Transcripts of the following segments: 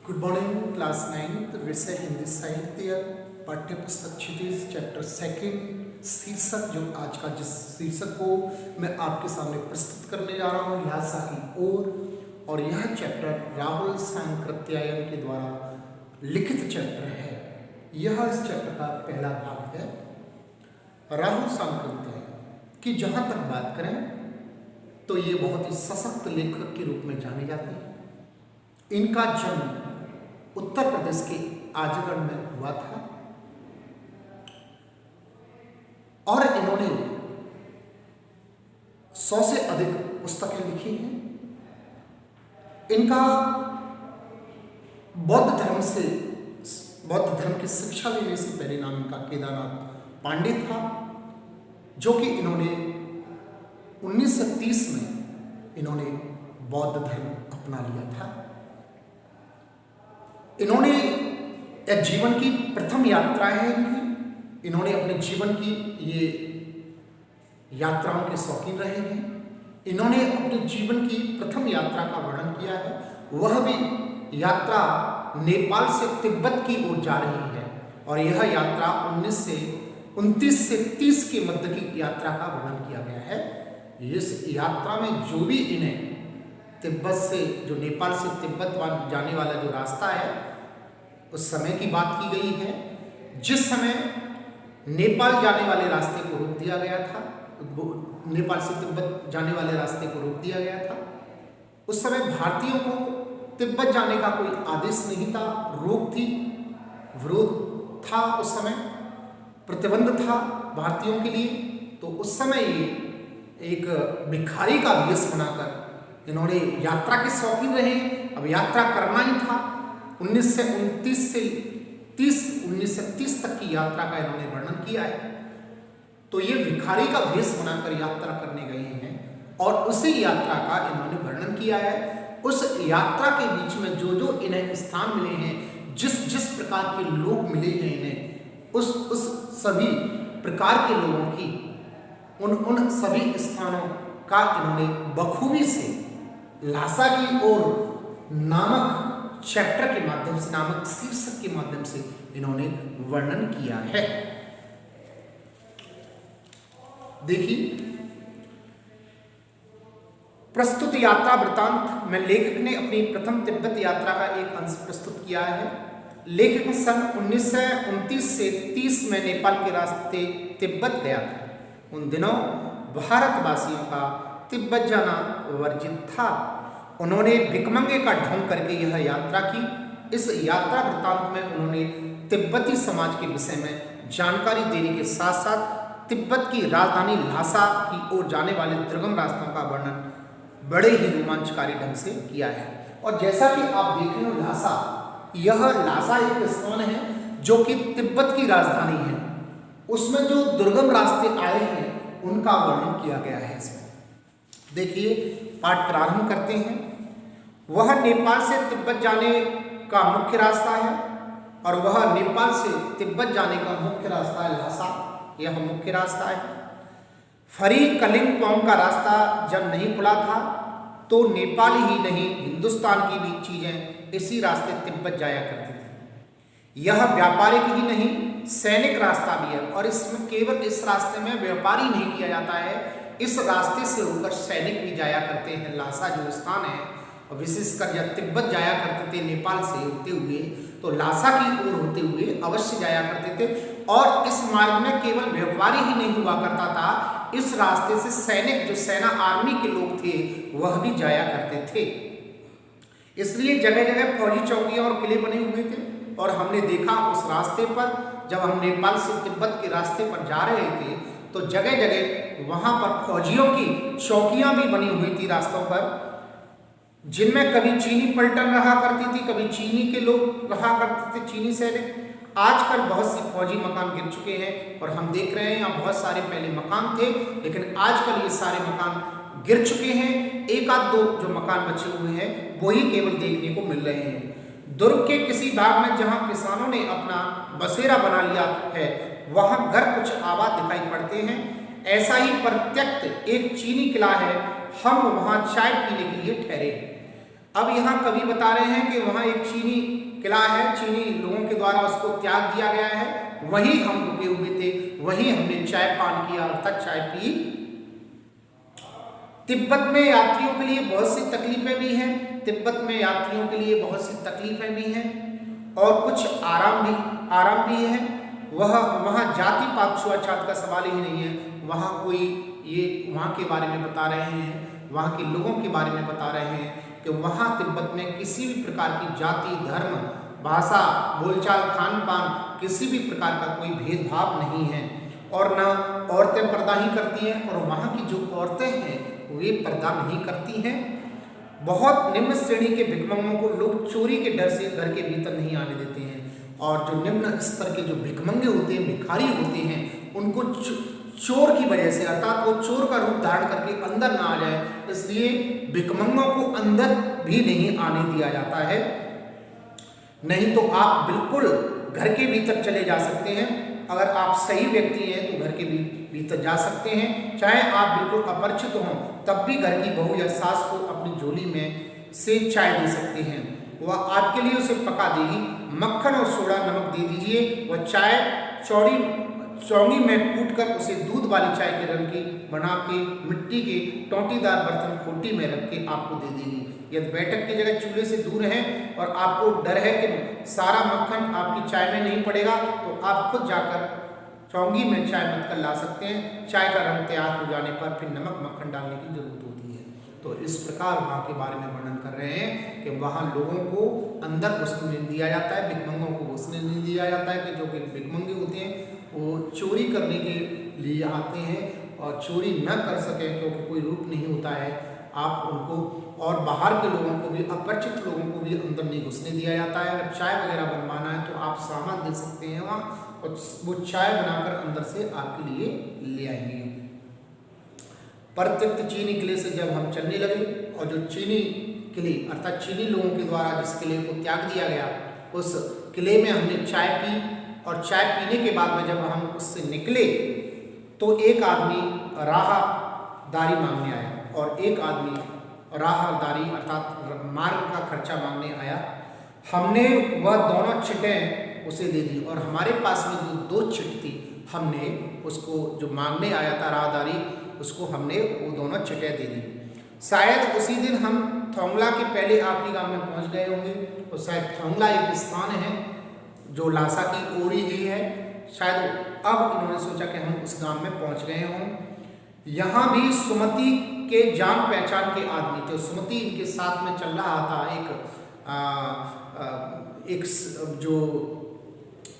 Good morning class 9th विषय हिंदी साहित्य पाठ्य पुस्तक क्षितिज चैप्टर सेकंड शीर्षक जो आज का जिस शीर्षक को मैं आपके सामने प्रस्तुत करने जा रहा हूँ ल्हासा की ओर। और यह चैप्टर राहुल सांकृत्यायन के द्वारा लिखित चैप्टर है। यह इस चैप्टर का पहला भाग है। राहुल सांकृत्यायन की जहाँ तक बात करें तो ये बहुत ही सशक्त लेखक के रूप में जाने जाते हैं। इनका जन्म उत्तर प्रदेश के आजगढ़ में हुआ था और इन्होंने 100 से अधिक पुस्तकें लिखी हैं। इनका बौद्ध धर्म की शिक्षा लेने से पहले नाम इनका केदारनाथ पांडे था, जो कि इन्होंने 1930 में इन्होंने बौद्ध धर्म अपना लिया था। इन्होंने एक जीवन की प्रथम यात्रा है इन्होंने अपने जीवन की ये यात्राओं के शौकीन रहे हैं। इन्होंने अपने जीवन की प्रथम यात्रा का वर्णन किया है, वह भी यात्रा नेपाल से तिब्बत की ओर जा रही है और यह यात्रा 1929 से 30 के मध्य की यात्रा का वर्णन किया गया है। इस यात्रा में जो भी इन्हें तिब्बत से जो नेपाल से तिब्बत जाने वाला जो रास्ता है उस समय की बात की गई है, जिस समय नेपाल जाने वाले रास्ते को रोक दिया गया था, नेपाल से तिब्बत जाने वाले रास्ते को रोक दिया गया था। उस समय भारतीयों को तिब्बत जाने का कोई आदेश नहीं था, रोक थी, विरोध था, उस समय प्रतिबंध था भारतीयों के लिए। तो उस समय ये एक भिखारी का वेश बनाकर इन्होंने यात्रा के शौकीन रहे। अब यात्रा करना ही था। 1929 से 1930 तक की यात्रा का इन्होंने वर्णन किया है। तो ये भिखारी का वेश बनाकर यात्रा करने गए हैं और उसी यात्रा का इन्होंने वर्णन किया है। उस यात्रा के बीच में जो जो इन्हें स्थान मिले हैं, जिस जिस प्रकार के लोग मिले हैं इन्हें, उस सभी प्रकार के लोगों की उन सभी स्थानों का इन्होंने बखूबी से ल्हासा की ओर नामक चैप्टर के माध्यम से, नामक शीर्षक के माध्यम से इन्होंने वर्णन किया है। देखिए, प्रस्तुत यात्रा वृतांत में लेखक ने अपनी प्रथम तिब्बत यात्रा का एक अंश प्रस्तुत किया है। लेखक सन 1929 से 30 में नेपाल के रास्ते तिब्बत गया था। उन दिनों भारतवासियों का तिब्बत जाना वर्जित था। उन्होंने भिकमंगे का ढोंग करके यह यात्रा की। इस यात्रा वृत्तांत में उन्होंने तिब्बती समाज के विषय में जानकारी देने के साथ साथ तिब्बत की राजधानी ल्हासा की ओर जाने वाले दुर्गम रास्तों का वर्णन बड़े ही रोमांचकारी ढंग से किया है। और जैसा कि आप देख रहे हो, ल्हासा एक स्थान है जो कि तिब्बत की राजधानी है। उसमें जो दुर्गम रास्ते आए हैं उनका वर्णन किया गया है इसमें। देखिए, पाठ प्रारंभ करते हैं। वह नेपाल से तिब्बत जाने का मुख्य रास्ता है और वह नेपाल से तिब्बत जाने का मुख्य रास्ता है ल्हासा। यह मुख्य रास्ता है। फरी कलिम्पोंग का रास्ता जब नहीं खुला था तो नेपाल ही नहीं, हिंदुस्तान की भी चीजें इसी रास्ते तिब्बत जाया करती थी। यह व्यापारिक ही नहीं, सैनिक रास्ता भी है और इसमें केवल इस रास्ते में व्यापार ही नहीं किया जाता है, इस रास्ते से होकर सैनिक भी जाया करते हैं। ल्हासा जो स्थान है, और विशेषकर जब तिब्बत जाया करते थे नेपाल से होते हुए, तो ल्हासा की ओर होते हुए अवश्य जाया करते थे। और इस मार्ग में केवल व्यापारी ही नहीं हुआ करता था, इस रास्ते से सैनिक, जो सेना आर्मी के लोग थे, वह भी जाया करते थे। इसलिए जगह जगह फौजी चौकियां और किले बने हुए थे। और हमने देखा उस रास्ते पर, जब हम नेपाल से तिब्बत के रास्ते पर जा रहे थे, तो जगह जगह वहां पर फौजियों की चौकियां भी बनी हुई थी रास्तों पर, जिनमें कभी चीनी पलटन रहा करती थी, कभी चीनी के लोग रहा करते थे, चीनी सैनिक। आजकल बहुत सी फौजी मकान गिर चुके हैं और हम देख रहे हैं यहाँ बहुत सारे पहले मकान थे, लेकिन आजकल ये सारे मकान गिर चुके हैं। एक आध दो जो मकान बचे हुए हैं वही केवल देखने को मिल रहे हैं। दुर्ग के किसी भाग में जहाँ किसानों ने अपना बसेरा बना लिया है, वहाँ घर कुछ आबाद दिखाई पड़ते हैं। ऐसा ही परित्यक्त एक चीनी किला है, हम वहाँ चाय पीने के लिए ठहरे। अब यहाँ कवि बता रहे हैं कि वहाँ एक चीनी किला है, चीनी लोगों के द्वारा उसको त्याग दिया गया है, वहीं हम रुके हुए थे, वहीं हमने चाय पान किया अर्थात चाय पी। तिब्बत में यात्रियों के लिए बहुत सी तकलीफें भी हैं, तिब्बत में यात्रियों के लिए बहुत सी तकलीफें भी हैं और कुछ आराम भी है। वहाँ जाति पात छुआछात का सवाल ही नहीं है, वहाँ कोई ये वहाँ के बारे में बता रहे हैं, वहाँ के लोगों के बारे में बता रहे हैं कि वहाँ तिब्बत में किसी भी प्रकार की जाति, धर्म, भाषा, बोलचाल, खान पान, किसी भी प्रकार का कोई भेदभाव नहीं है और ना औरतें पर्दा ही करती हैं और वहाँ की जो औरतें हैं वे पर्दा नहीं करती हैं। बहुत निम्न श्रेणी के भिखमंगों को लोग चोरी के डर से घर के भीतर नहीं आने देते हैं और जो निम्न स्तर के जो भिखमंगे होते हैं, भिखारी होते हैं, उनको चोर की वजह से अर्थात वो चोर का रूप धारण करके अंदर ना आ जाए, इसलिए भिखमंगों को अंदर भी नहीं आने दिया जाता है। नहीं तो आप बिल्कुल घर के भीतर चले जा सकते हैं, अगर आप सही व्यक्ति हैं तो घर के भीतर जा सकते हैं, चाहे आप बिल्कुल अपरिचित हों तब भी घर की बहू या सास को अपनी झोली में से चाय दे सकते हैं, वह आपके लिए उसे पका देगी। मक्खन और सोडा नमक दे दीजिए, वह चाय चौंगी में कूटकर उसे दूध वाली चाय के रंग की बना के मिट्टी के टोंटीदार बर्तन खोटी में रख के आपको दे देगी। यदि बैठक की जगह चूल्हे से दूर है और आपको डर है कि सारा मक्खन आपकी चाय में नहीं पड़ेगा तो आप खुद जाकर चौंगी में चाय मत कर ला सकते हैं। चाय का रंग तैयार हो जाने पर फिर नमक मक्खन डालने की जरूरत होती है। तो इस प्रकार वहाँ के बारे में वर्णन कर रहे हैं कि वहाँ लोगों को अंदर घुसने नहीं दिया जाता है, भिखमंगों को घुसने नहीं दिया जाता है कि जो कि भिखमंगे होते हैं वो चोरी करने के लिए आते हैं और चोरी न कर सके क्योंकि कोई रूप नहीं होता है आप उनको, और बाहर के लोगों को भी, अपरिचित लोगों को भी अंदर नहीं घुसने दिया जाता है। अगर चाय वगैरह बनवाना है तो आप सामान दे सकते हैं वहाँ और वो चाय बनाकर अंदर से आपके लिए ले आएंगे। परित्यक्त चीनी किले से जब हम चलने लगे और जो चीनी किले अर्थात चीनी लोगों के द्वारा जिस किले को त्याग दिया गया उस किले में हमने चाय पी और चाय पीने के बाद में जब हम उससे निकले तो एक आदमी राहदारी मांगने आया और एक आदमी राहदारी अर्थात मार्ग का खर्चा मांगने आया। हमने वह दोनों चिटें उसे दे दी और हमारे पास में जो 2 चिट थी हमने उसको जो मांगने आया था राहदारी उसको हमने वो दोनों चिटें दे दी। शायद उसी दिन हम थोंगला के पहले आखिरी गांव में पहुंच गए होंगे और शायद थोंगला एक स्थान है जो लासा की ओर ही है, शायद अब इन्होंने सोचा कि हम उस गांव में पहुंच गए हों। यहाँ भी सुमति के जान पहचान के आदमी थे, सुमति इनके साथ में चल रहा था, एक जो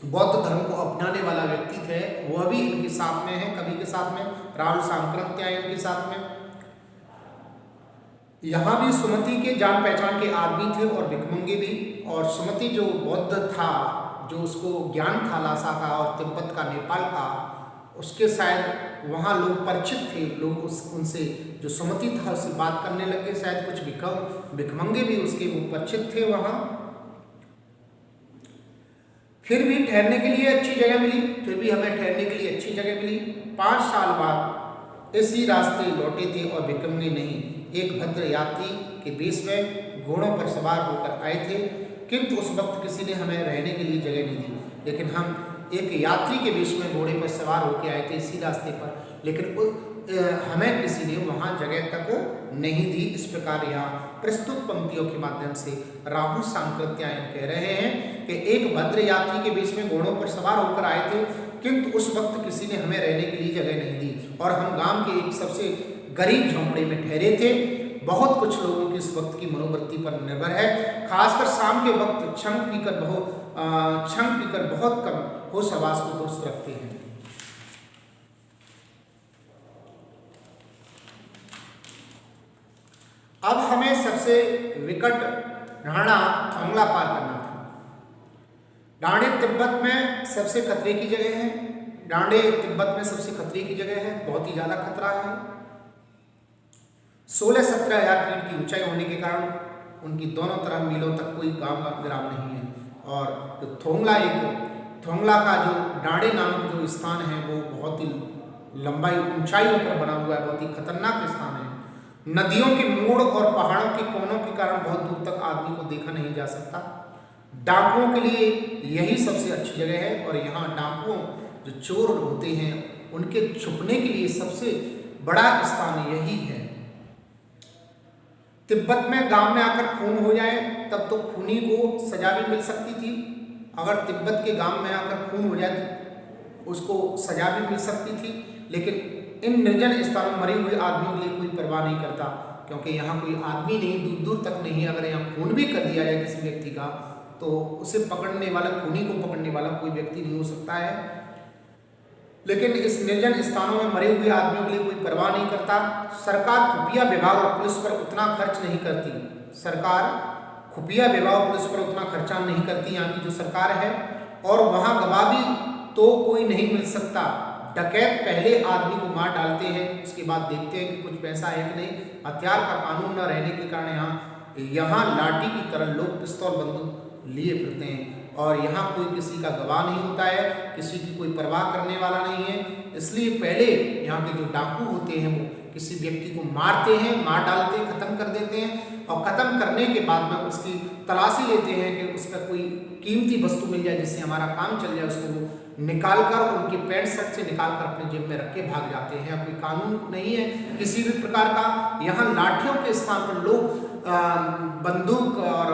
बौद्ध धर्म को अपनाने वाला व्यक्ति थे वह भी इनके साथ में है, कवि के साथ में राहुल सांक्रत्य इनके साथ में। यहाँ भी सुमति के जान पहचान के आदमी थे और भिखमंगे भी, और सुमति जो बौद्ध था जो उसको ज्ञान था लासा का और तिब्बत का, नेपाल का, उसके शायद वहाँ लोग परिचित थे, लोग उनसे जो सुमति था उससे बात करने लगे, शायद कुछ भिखमंगे भी उसके वो परिचित थे वहाँ। फिर भी ठहरने के लिए अच्छी जगह मिली, फिर भी हमें ठहरने के लिए अच्छी जगह मिली। 5 साल बाद इसी रास्ते लौटे थे और भिखमंगे नहीं, एक भद्र यात्री के बेस में घोड़ों पर सवार होकर आए थे, किंतु उस वक्त किसी ने हमें रहने के लिए जगह नहीं दी। लेकिन हम एक यात्री के बीच में घोड़े पर सवार होकर आए थे इसी रास्ते पर, लेकिन हमें किसी ने वहाँ जगह तक नहीं दी। इस प्रकार यहाँ प्रस्तुत पंक्तियों के माध्यम से राहुल सांकृत्यायन कह रहे हैं कि एक भद्र यात्री के बीच में घोड़ों पर सवार होकर आए थे, किंतु उस वक्त किसी ने हमें रहने के लिए जगह नहीं दी और हम गांव के एक सबसे गरीब झोंपड़े में ठहरे थे। बहुत कुछ लोगों की इस वक्त की मनोवृत्ति पर निर्भर है, खासकर शाम के वक्त छंग पीकर बहुत कम होश हवास को दुरुस्त रखते हैं। अब हमें सबसे विकट ढाणा थोंगला पार करना था। डांडे तिब्बत में सबसे खतरे की जगह है, डांडे तिब्बत में सबसे खतरे की जगह है, बहुत ही ज़्यादा खतरा है। 16-17 हज़ार फीट की ऊंचाई होने के कारण उनकी दोनों तरफ मीलों तक कोई गांव का विराम नहीं है। और जो थोंगला का जो डांडे नामक जो स्थान है वो बहुत ही लंबाई ऊंचाइयों पर बना हुआ है, बहुत ही खतरनाक स्थान है। नदियों के मोड़ और पहाड़ों के कोनों के कारण बहुत दूर तक आदमी को देखा नहीं जा सकता। डाकुओं के लिए यही सबसे अच्छी जगह है और यहाँ डाकुओं जो चोर होते हैं उनके छुपने के लिए सबसे बड़ा स्थान यही है। तिब्बत में गांव में आकर खून हो जाए तब तो खूनी को सजा भी मिल सकती थी। अगर तिब्बत के गांव में आकर खून हो जाए तो उसको सजा भी मिल सकती थी, लेकिन इन निर्जन स्थानों में मरे हुए आदमियों के लिए कोई परवाह नहीं करता, क्योंकि यहाँ कोई आदमी नहीं, दूर दूर तक नहीं। अगर यहाँ खून भी कर दिया जाए किसी व्यक्ति का तो उसे पकड़ने वाला, खूनी को पकड़ने वाला कोई व्यक्ति नहीं हो सकता है। लेकिन इस निर्जन स्थानों में मरे हुए आदमियों के लिए कोई परवाह नहीं करता। सरकार खुफिया विभाग और पुलिस पर उतना खर्च नहीं करती। सरकार खुफिया विभाग और पुलिस पर उतना खर्चा नहीं करती यहाँ की जो सरकार है। और वहाँ गवाह भी तो कोई नहीं मिल सकता। डकैत पहले आदमी को मार डालते हैं, उसके बाद देखते हैं कि कुछ पैसा है कि नहीं। हथियार का कानून न रहने के कारण यहाँ लाठी की तरह लोग पिस्तौल बंदूक लिए फिरते हैं और यहाँ कोई किसी का गवाह नहीं होता है, किसी की कोई परवाह करने वाला नहीं है। इसलिए पहले यहाँ के जो डाकू होते हैं वो किसी व्यक्ति को मारते हैं, मार डालते हैं, खत्म कर देते हैं और खत्म करने के बाद में उसकी तलाशी लेते हैं कि उसका कोई कीमती वस्तु मिल जाए जिससे हमारा काम चल जाए। उसको वो निकाल कर उनके पैंट शर्ट से निकाल कर अपने जेब में रख के भाग जाते हैं। कोई कानून नहीं है किसी भी प्रकार का। यहाँ लाठियों के स्थान पर लोग बंदूक और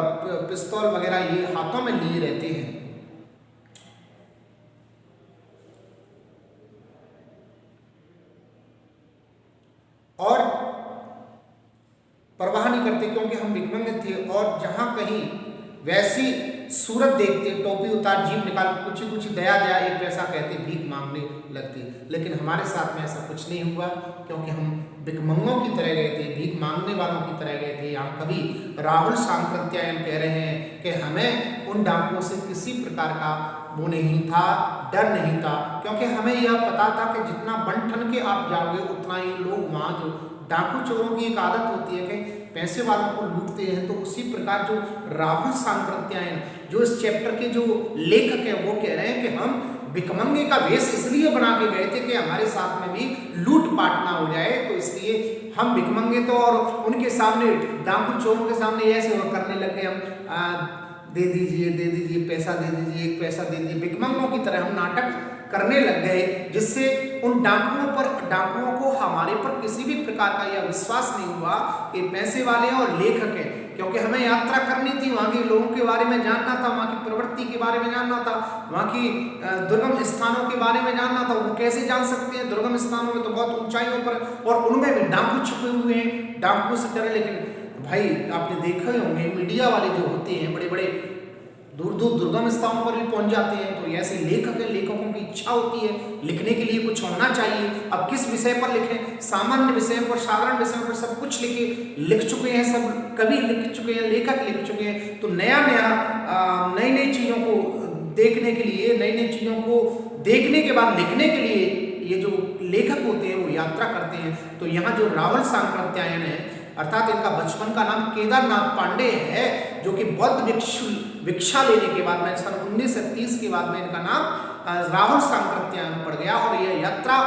पिस्तौल वगैरह ये हाथों में लिए रहते हैं। और परवाह नहीं करते क्योंकि हम भिखमंगे थे। और जहां कहीं वैसी सूरत देखते, टोपी उतार, जीभ निकाल, कुछ दया दया एक पैसा कहते, भीख मांगने लगते। लेकिन हमारे साथ में ऐसा कुछ नहीं हुआ क्योंकि हम भिखमंगों की तरह गए थे, भीख मांगने वालों की तरह गए थे। यहाँ कभी राहुल सांकृत्यायन कह रहे हैं कि हमें उन डाकुओं से किसी प्रकार का वो नहीं था, डर नहीं था, क्योंकि हमें यह पता था कि जितना बन ठन के आप जाओगे उतना ही लोग वहाँ जो डाकू चोरों की एक आदत होती है कि पैसे वालों को लूटते हैं। तो उसी प्रकार जो राहुल सांकृत्यायन जो इस चैप्टर के जो लेखक हैं वो कह रहे हैं कि हम भिखमंगे का वेश इसलिए बना के गए थे कि हमारे साथ में भी लूट पाट ना हो जाए, तो इसलिए हम भिखमंगे तो और उनके सामने डाकू चोरों के सामने ऐसे करने लग गए, हम दे दीजिए पैसा दे दीजिए, एक पैसा दे दीजिए, भिखमंगों की तरह हम नाटक करने लग गए, जिससे उन डाकुओं को हमारे पर किसी भी प्रकार का यह विश्वास नहीं हुआ कि पैसे वाले और लेखक हैं। क्योंकि हमें यात्रा करनी थी, वहाँ के लोगों के बारे में जानना था, वहाँ की प्रवृत्ति के बारे में जानना था, वहाँ की दुर्गम स्थानों के बारे में जानना था। वो कैसे जान सकते हैं? दुर्गम स्थानों में तो बहुत ऊंचाइयों पर और उनमें भी डाकू छुपे हुए हैं, डाकुओं से डरे। लेकिन भाई आपने देखा ही होंगे मीडिया वाले जो होते हैं बड़े बड़े दूर दूर दुर्गम स्थानों पर भी पहुंच जाते हैं। तो ऐसे लेखकों की इच्छा होती है लिखने के लिए कुछ होना चाहिए। अब किस विषय पर लिखें? सामान्य विषय पर, साधारण विषयों पर सब कुछ लिख चुके हैं, सब कवि लिख चुके हैं, लेखक लिख चुके हैं। तो नई नई चीज़ों को देखने के लिए, नई नई चीज़ों को देखने के बाद लिखने के लिए ये जो लेखक होते हैं वो यात्रा करते हैं। तो यहाँ जो राहुल सांकृत्यायन है, अर्थात इनका बचपन का नाम केदारनाथ पांडे है, जो कि बौद्ध भिक्षा लेने के बाद में सन 1930 के बाद में इनका नाम राहुल सांकृत्यायन पड़ गया। और यह यात्रा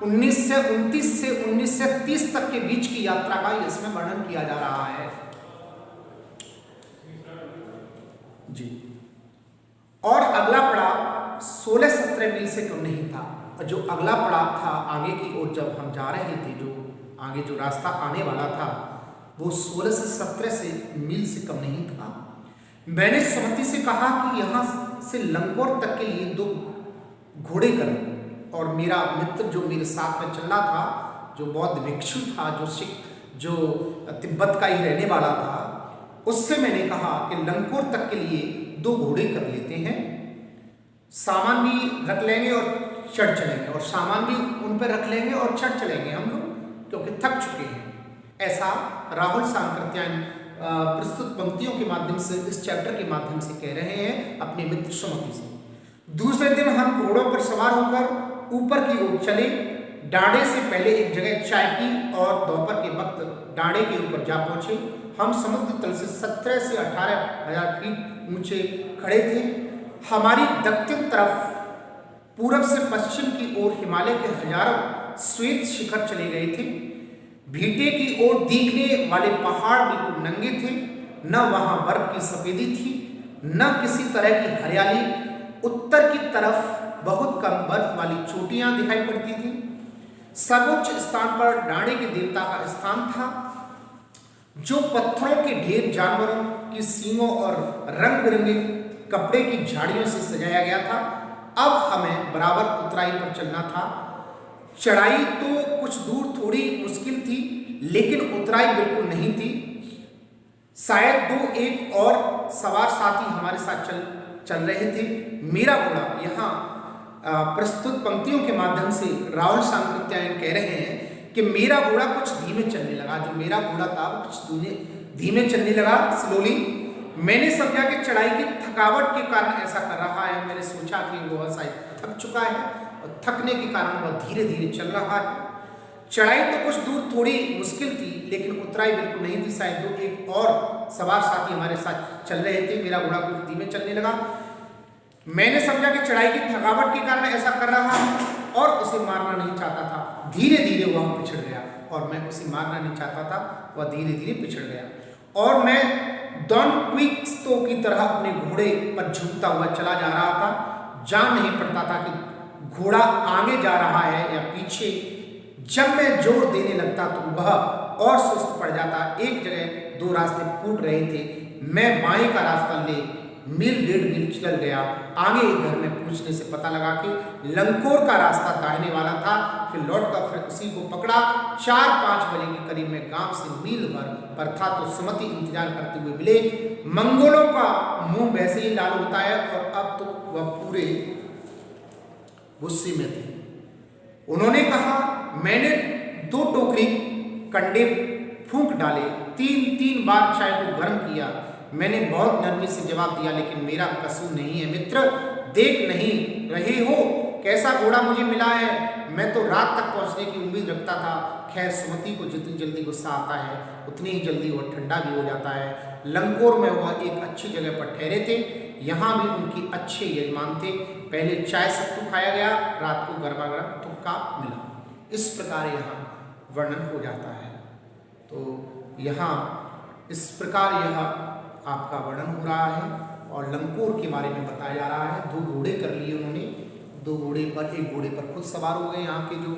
1929 से 1930 तक के बीच की यात्रा का इसमें वर्णन किया जा रहा है जी। और अगला पड़ाव 16-17 मील से कम नहीं था। जो अगला पड़ाव था आगे की ओर जब हम जा रहे थे, जो आगे जो रास्ता आने वाला था वो 16 से 17 मील से कम नहीं था। मैंने सुमति से कहा कि यहाँ से लंगोर तक के लिए 2 घोड़े करें। और मेरा मित्र जो मेरे साथ में चल रहा था, जो बौद्ध भिक्षु था, जो तिब्बत का ही रहने वाला था, उससे मैंने कहा कि लंगोर तक के लिए 2 घोड़े कर लेते हैं, सामान भी रख लेंगे और चढ़ चलेंगे, और सामान भी उन पर रख लेंगे और चढ़ चलेंगे हम लोग, क्योंकि थक चुके हैं। ऐसा राहुल सांकृत्यायन प्रस्तुत पंक्तियों के माध्यम से, इस चैप्टर के माध्यम से कह रहे हैं अपने मित्र सुमति से। दूसरे दिन हम घोड़ों पर सवार होकर ऊपर की ओर चले। डांडे से पहले एक जगह चाय पी और दोपहर के वक्त डांडे के ऊपर जा पहुंचे। हम समुद्र तल से 17 से 18,000 फीट ऊंचे खड़े थे। हमारी दक्षिण तरफ पूरब से पश्चिम की ओर हिमालय के हजारों श्वेत शिखर चले गए थे। भीटे की ओर दिखने वाले पहाड़ बिल्कुल नंगे थे, न वहां बर्फ की सफेदी थी, न किसी तरह की हरियाली। उत्तर की तरफ बहुत कम बर्फ वाली चोटियां दिखाई पड़ती थी। सर्वोच्च स्थान पर डांडे के देवता का स्थान था, जो पत्थरों के ढेर, जानवरों की सींगों और रंग बिरंगे कपड़े की झाड़ियों से सजाया गया था। अब हमें बराबर उतराई पर चलना था। चढ़ाई तो कुछ दूर थोड़ी मुश्किल थी, लेकिन उतराई बिल्कुल नहीं थी। शायद दो एक और सवार साथी हमारे साथ चल रहे थे। मेरा घोड़ा, यहाँ प्रस्तुत पंक्तियों के माध्यम से राहुल सांकृत्यायन कह रहे हैं कि मेरा घोड़ा कुछ धीमे चलने लगा। जो मेरा घोड़ा था वो कुछ धीमे चलने लगा, स्लोली। मैंने समझा कि चढ़ाई की थकावट के कारण ऐसा कर रहा है। मैंने सोचा कि वह शायद थक चुका है और थकने के कारण वह धीरे धीरे चल रहा है। चढ़ाई तो कुछ दूर थोड़ी मुश्किल थी, लेकिन उतराई बिल्कुल नहीं थी। शायद दो एक और सवार साथी हमारे साथ चल रहे थे। मेरा घोड़ा कुछ धीमे चलने लगा। मैंने समझा कि चढ़ाई की थकावट के कारण ऐसा कर रहा है और उसे मारना नहीं चाहता था। धीरे धीरे वह पिछड़ गया और मैं उसे मारना नहीं चाहता था। वह धीरे धीरे पिछड़ गया और मैं डॉन क्विक्सो की तरह अपने घोड़े पर झुकता हुआ चला जा रहा था। जान नहीं पड़ता था कि घोड़ा आगे जा रहा है या पीछे। जब मैं जोर देने लगता तो वह और सुस्त पड़ जाता। एक जगह दो रास्ते फूट रहे थे। मैं बाएं का रास्ता ले मील डेढ़ मील चल गया। आगे एक घर में पूछने से पता लगा कि लंकोर का रास्ता दाहिने वाला था। फिर लौटकर फिर उसी को पकड़ा। 4-5 बजे के करीब में गांव से मील भर पर था तो सुमति इंतजार करते हुए मिले। मंगोलों का मुंह वैसे ही लाल होता है और अब तो वह पूरे गुस्से में थे। उन्होंने कहा, मैंने 2 टोकरी कंडे फूंक डाले, 3 बार चाय को गर्म किया। मैंने बहुत नरमी से जवाब दिया, लेकिन मेरा कसूर नहीं है मित्र। देख नहीं रहे हो कैसा घोड़ा मुझे मिला है। मैं तो रात तक पहुंचने की उम्मीद रखता था। खैर, सुमति को जितनी जल्दी गुस्सा आता है उतनी ही जल्दी वह ठंडा भी हो जाता है। लंकोर में वह एक अच्छी जगह पर ठहरे थे। यहाँ भी उनकी अच्छे यजमान थे। पहले चाय सत्तू खाया गया, रात को गर्मा गर्म तुक्का मिला। इस प्रकार यहाँ वर्णन हो जाता है। तो यहाँ इस प्रकार यह आपका वर्णन हो रहा है और लंकोर के बारे में बताया जा रहा है। 2 घोड़े कर लिए उन्होंने। 2 घोड़े पर, एक घोड़े पर खुद सवार हो गए यहाँ के जो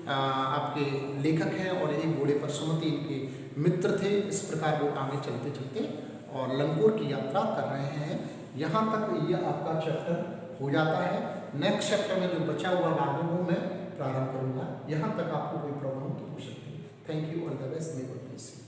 आपके लेखक हैं और एक घोड़े पर सुमति इनके मित्र थे। इस प्रकार वो आगे चलते चलते और लंकोर की यात्रा कर रहे हैं। यहाँ तक ये आपका चैप्टर हो जाता है। नेक्स्ट चैप्टर में जो बचा हुआ भाग है वो मैं प्रारंभ करूँगा। यहाँ तक आपको कोई प्रॉब्लम तो पूछ सकते हैं। Thank you, all the best, may God bless you.